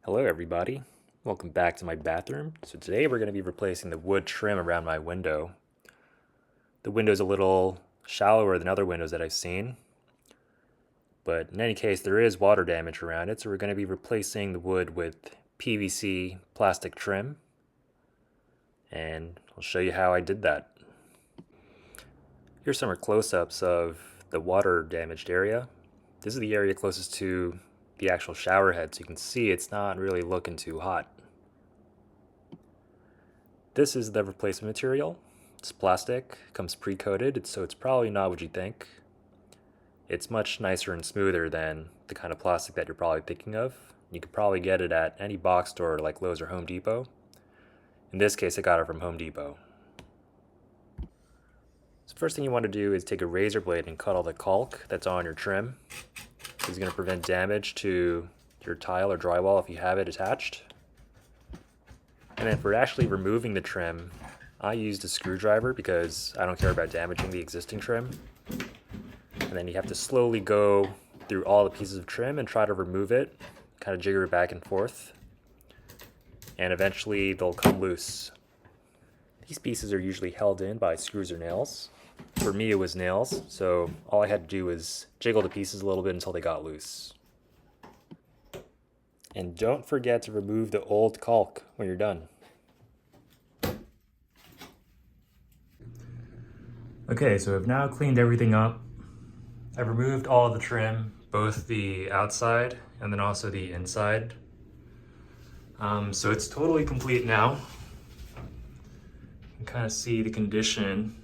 Hello everybody, welcome back to my bathroom. So today we're going to be replacing the wood trim around my window. The window's a little shallower than other windows that I've seen, but in any case there is water damage around it, so we're going to be replacing the wood with PVC plastic trim, and I'll show you how I did that. Here's some close-ups of the water damaged area. This is the area closest to the actual shower head, so you can see it's not really looking too hot. This is the replacement material. It's plastic, comes pre-coated, so it's probably not what you think. It's much nicer and smoother than the kind of plastic that you're probably thinking of. You could probably get it at any box store like Lowe's or Home Depot. In this case, I got it from Home Depot. So first thing you want to do is take a razor blade and cut all the caulk that's on your trim. This is going to prevent damage to your tile or drywall if you have it attached. And then for actually removing the trim, I used a screwdriver because I don't care about damaging the existing trim. And then you have to slowly go through all the pieces of trim and try to remove it, kind of jigger it back and forth. And eventually they'll come loose. These pieces are usually held in by screws or nails. For me it was nails, so all I had to do was jiggle the pieces a little bit until they got loose. And don't forget to remove the old caulk when you're done. Okay, so I've now cleaned everything up. I've removed all of the trim, both the outside and then also the inside. So it's totally complete now. You can kind of see the condition.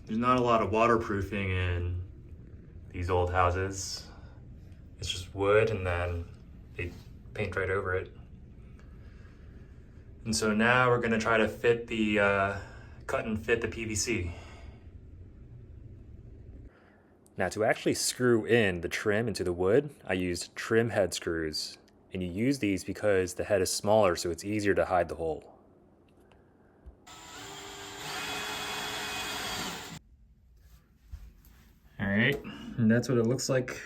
There's not a lot of waterproofing in these old houses. It's just wood and then they paint right over it. And so now we're going to try to fit the, cut and fit the PVC. Now to actually screw in the trim into the wood, I used trim head screws. And you use these because the head is smaller, so it's easier to hide the hole. All right, and that's what it looks like.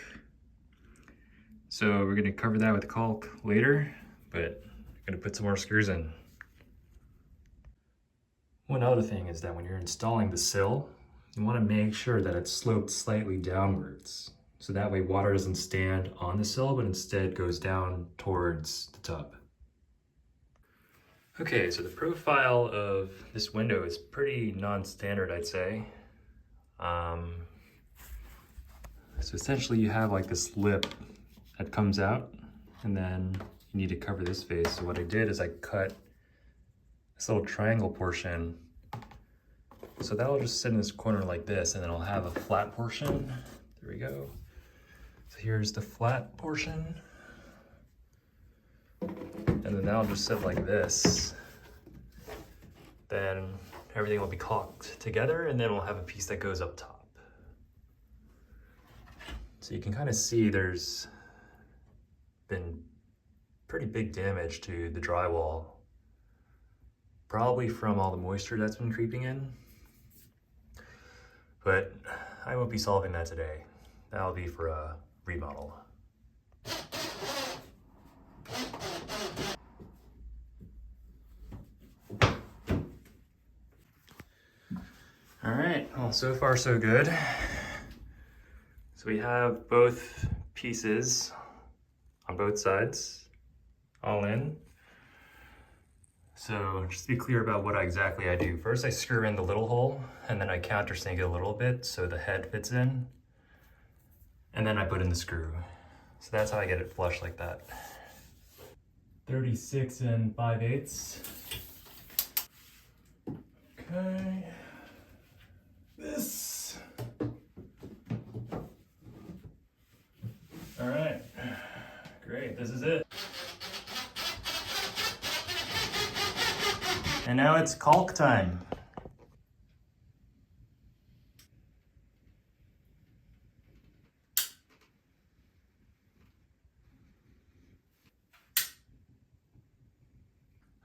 So we're gonna cover that with caulk later, but I'm gonna put some more screws in. One other thing is that when you're installing the sill, you wanna make sure that it's sloped slightly downwards. So that way water doesn't stand on the sill, but instead goes down towards the tub. Okay, so the profile of this window is pretty non-standard, I'd say. So essentially you have like this lip that comes out, and then you need to cover this face. So what I did is I cut this little triangle portion. So that'll just sit in this corner like this, and then I'll have a flat portion. There we go. So here's the flat portion. And then that'll just sit like this. Then everything will be caulked together, and then we'll have a piece that goes up top. So you can kind of see there's been pretty big damage to the drywall, probably from all the moisture that's been creeping in. But I won't be solving that today. That'll be for a remodel. All right, well, so far so good. So we have both pieces on both sides, all in. So just to be clear about what exactly I do. First I screw in the little hole, and then I countersink it a little bit so the head fits in. And then I put in the screw. So that's how I get it flush like that. 36 5/8. Okay. This. All right, great, this is it. And now it's caulk time.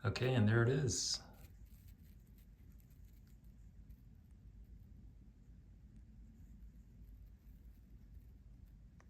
Okay, and there it is.